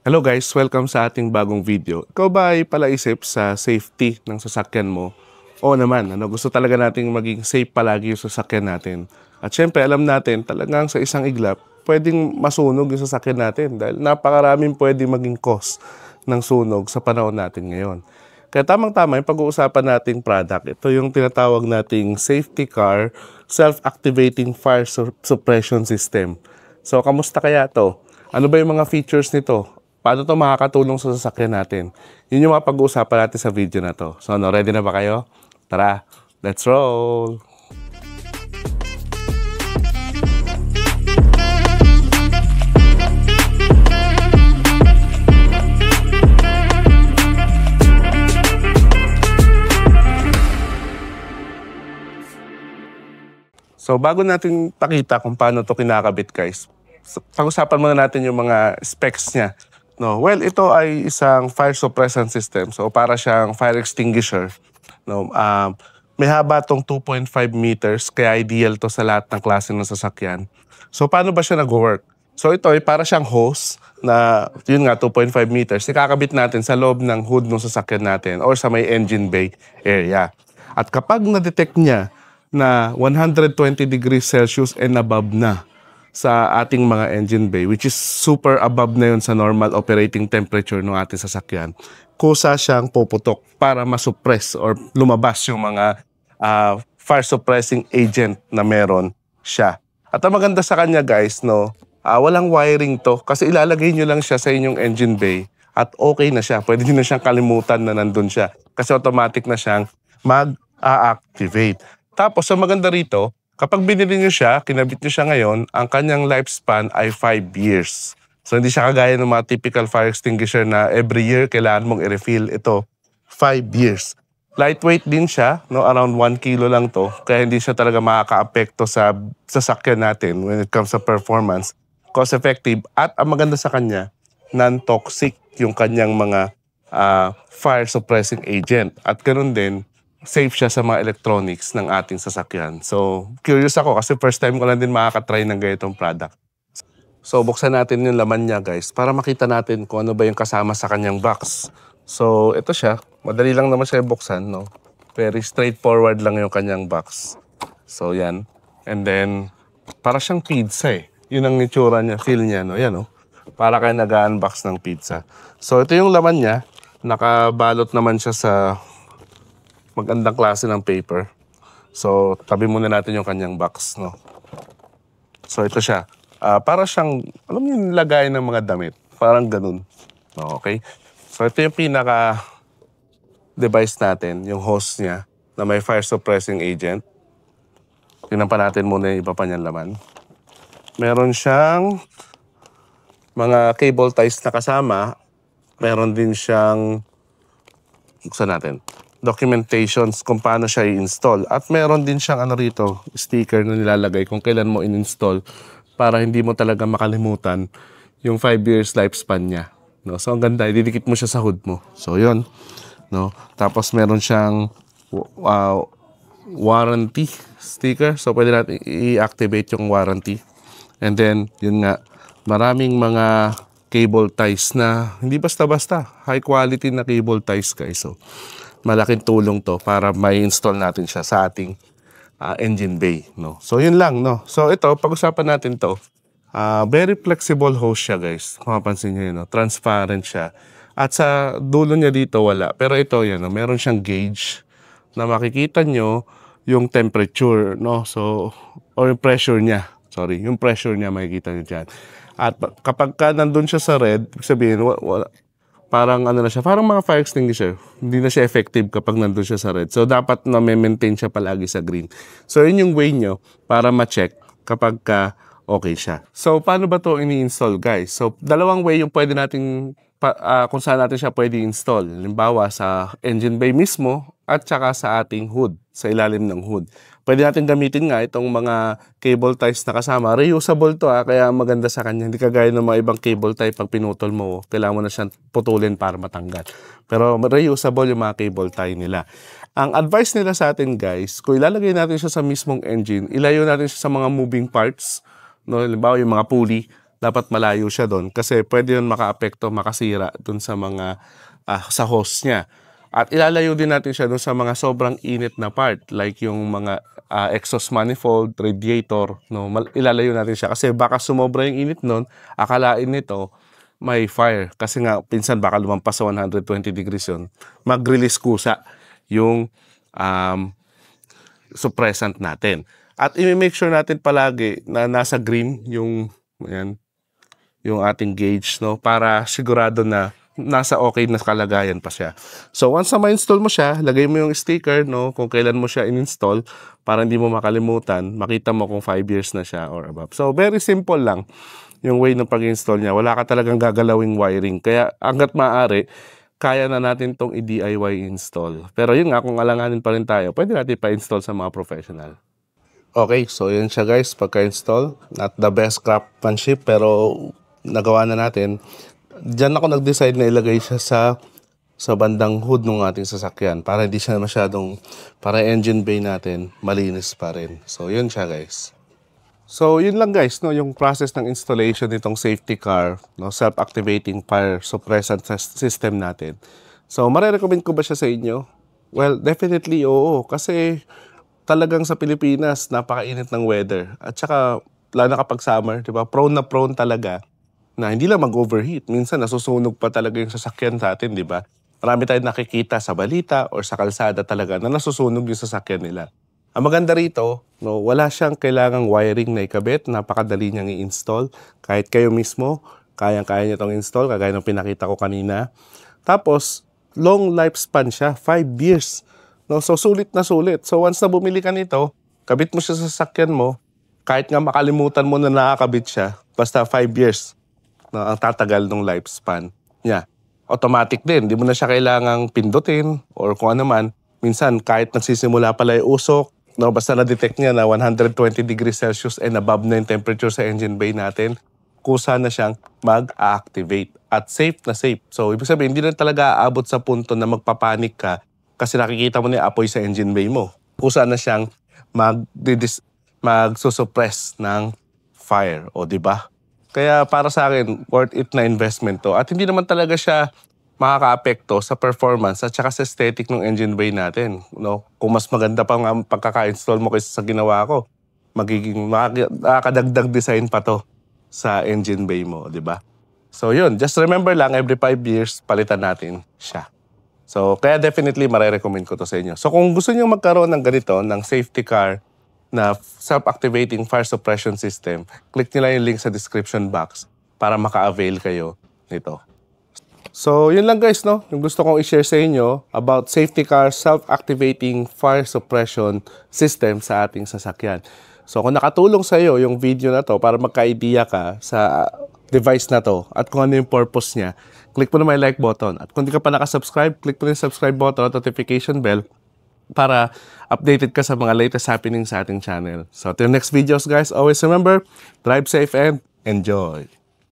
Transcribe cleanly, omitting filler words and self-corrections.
Hello guys, welcome sa ating bagong video. Ikaw ba ay palaisip sa safety ng sasakyan mo? Oo naman, gusto talaga nating maging safe palagi yung sasakyan natin. At syempre, alam natin talagang sa isang iglap, pwedeng masunog yung sasakyan natin dahil napakaraming pwedeng maging cause ng sunog sa panahon natin ngayon. Kaya tamang-tama yung pag-uusapan nating product. Ito yung tinatawag nating safety car self-activating fire suppression system. So, kamusta kaya to? Ano ba yung mga features nito? Paano to makakatulong sa sasakyan natin? Yun yung mga pag-uusapan natin sa video na to. So, ready na ba kayo? Tara, let's roll! So, bago natin pakita kung paano to kinakabit, guys, pag-usapan muna natin yung mga specs niya. No, well, ito ay isang fire suppressant system. So, para siyang fire extinguisher. No, may haba tong 2.5 meters, kaya ideal to sa lahat ng klase ng sasakyan. So, paano ba siya nag-work? So, ito ay para siyang hose na, yun nga, 2.5 meters. Ikakabit natin sa loob ng hood ng sasakyan natin or sa may engine bay area. At kapag na-detect niya na 120 degrees Celsius and above na sa ating mga engine bay, which is super above na yun sa normal operating temperature ng ating sasakyan, kusa siyang puputok para masuppress or lumabas yung mga fire suppressing agent na meron siya. At ang maganda sa kanya, guys, no, walang wiring to kasi ilalagay nyo lang siya sa inyong engine bay at okay na siya. Pwede nyo na siyang kalimutan na nandun siya kasi automatic na siyang mag-activate. Tapos, ang maganda rito, kapag binili nyo siya, kinabit nyo siya ngayon, ang kanyang lifespan ay 5 years. So, hindi siya kagaya ng mga typical fire extinguisher na every year kailangan mong i-refill. Ito, 5 years. Lightweight din siya, no? Around 1 kilo lang to. Kaya hindi siya talaga makaka-apekto sa sasakyan natin when it comes sa performance. Cost-effective. At ang maganda sa kanya, non-toxic yung kanyang mga fire suppressing agent. At ganoon din, safe siya sa mga electronics ng ating sasakyan. So, curious ako kasi first time ko lang din makakatry ng ganitong product. So, buksan natin yung laman niya, guys, para makita natin kung ano ba yung kasama sa kanyang box. So, ito siya. Madali lang naman siya buksan, no? Very straightforward lang yung kanyang box. So, yan. And then, para siyang pizza eh. Yun ang itsura niya, feel niya, no? Yan, no? Para kayo nag-unbox ng pizza. So, ito yung laman niya. Nakabalot naman siya sa magandang klase ng paper. So, tabi muna natin yung kanyang box, no? So, ito siya. Para siyang, alam niyo yung lagay ng mga damit. Parang ganun. Okay? So, ito yung pinaka-device natin, yung hose niya, na may fire suppressing agent. Tingnan pa natin muna yung iba pa niyang laman. Meron siyang mga cable ties na kasama. Meron din siyang, buksan natin, documentations kung paano siya i-install. At meron din siyang rito, sticker na nilalagay kung kailan mo in-install para hindi mo talaga makalimutan yung 5 years lifespan niya. No? So, ang ganda, ididikit mo siya sa hood mo. So, yun. No? Tapos, meron siyang warranty sticker. So, pwede natin i-activate yung warranty. And then, yun nga, maraming mga cable ties na hindi basta-basta. High quality na cable ties, guys. So, malaking tulong to para may install natin siya sa ating engine bay, no? So, yun lang, no? So, ito, pag-usapan natin to. Very flexible hose siya, guys. Mapapansin nyo yun, no? Transparent siya. At sa dulo niya dito, wala. Pero ito, yan, no? Meron siyang gauge na makikita nyo yung temperature, no? So, or yung pressure niya. Sorry, yung pressure niya makikita nyo dyan. At kapag ka nandun siya sa red, sabihin, wala, parang na siya, parang mga fire extinguisher. Hindi na siya effective kapag nandun siya sa red. So, dapat na maintain siya palagi sa green. So, yun yung way nyo para ma-check kapag ka okay siya. So, paano ba to ini-install, guys? So, dalawang way yung pwede natin, kung saan natin siya pwede install. Halimbawa, sa engine bay mismo at saka sa ating hood, sa ilalim ng hood. Pwede natin gamitin nga itong mga cable ties na kasama. Reusable to kaya maganda sa kanya. Hindi kagaya ng mga ibang cable tie pag pinutol mo, kailangan mo na siyang putulin para matanggal. Pero reusable yung mga cable tie nila. Ang advice nila sa atin, guys, kung ilalagay natin siya sa mismong engine, ilayo natin siya sa mga moving parts. No? Halimbawa yung mga pulley, dapat malayo siya doon kasi pwede yun makaapekto, makasira doon sa mga sa hose niya. At ilalayo din natin siya doon sa mga sobrang init na part like yung mga exhaust manifold, radiator, no? Ilalayo natin siya kasi baka sumobra yung init noon, akalain nito may fire kasi nga pinsan baka lumampas sa 120 degrees yun, mag-release kusa yung suppressant natin. At i-make sure natin palagi na nasa green yung ating gauge, no, para sigurado na nasa okay na kalagayan pa siya. So once na ma-install mo siya, lagay mo yung sticker, no, kung kailan mo siya in-install para hindi mo makalimutan, makita mo kung 5 years na siya or above. So very simple lang yung way ng pag-install niya. Wala ka talagang gagalawing wiring. Kaya hanggat maaari, kaya na natin tong i-DIY install. Pero yun nga, kung alanganin pa rin tayo, pwede natin pa-install sa mga professional. Okay, so yun siya guys, pagka-install. Not the best craftsmanship, pero nagawa na natin. Diyan ako nag-decide na ilagay siya sa bandang hood ng ating sasakyan para hindi siya masyadong, para engine bay natin, malinis pa rin. So yun siya guys. So, yun lang guys, no, yung process ng installation nitong safety car, no, self-activating fire suppressant system natin. So, marirecommend ko ba siya sa inyo? Well, definitely oo, kasi talagang sa Pilipinas, napakainit ng weather. At saka, lalo na kapag summer, di ba, prone talaga na hindi lang mag-overheat. Minsan, nasusunog pa talaga yung sasakyan sa atin, di ba? Marami tayong nakikita sa balita or sa kalsada talaga na nasusunog yung sasakyan nila. Ang maganda rito, no, wala siyang kailangang wiring na ikabit, napakadali niyang i-install. Kahit kayo mismo, kayang-kaya niya itong install, kagaya ng pinakita ko kanina. Tapos, long lifespan siya, 5 years. No, so, sulit na sulit. So, once na bumili ka nito, kabit mo siya sa sasakyan mo, kahit nga makalimutan mo na nakakabit siya, basta 5 years, no, ang tatagal ng lifespan niya. Automatic din, di mo na siya kailangang pindutin or kung ano man. Minsan, kahit nagsisimula pala yung usok, no, basta na-detect niya na 120 degrees Celsius and above na yung temperature sa engine bay natin, kusa na siyang mag-activate at safe na safe. So, ibig sabihin, hindi na talaga aabot sa punto na magpapanik ka kasi nakikita mo na yung apoy sa engine bay mo. Kusa na siyang magsusuppress ng fire, o di ba? Kaya para sa akin, worth it na investment to. At hindi naman talaga siya makaka-apekto sa performance at saka sa aesthetic ng engine bay natin. No? Kung mas maganda pa ang pagkaka-install mo kaysa sa ginawa ko, magiging makakadagdag design pa to sa engine bay mo, di ba? So yun, just remember lang, every 5 years, palitan natin siya. So kaya definitely marirecommend ko to sa inyo. So kung gusto niyo magkaroon ng ganito, ng safety car na self-activating fire suppression system, click nyo lang yung link sa description box para maka-avail kayo nito. So, yun lang guys, no? Yung gusto kong i-share sa inyo about safety car self-activating fire suppression system sa ating sasakyan. So, kung nakatulong sa iyo yung video na to para magka-idea ka sa device na to at kung ano yung purpose niya, click mo na may like button. At kung di ka pa nakasubscribe, click mo na yung subscribe button at notification bell para updated ka sa mga latest happenings sa ating channel. So, till next videos guys, always remember, drive safe and enjoy!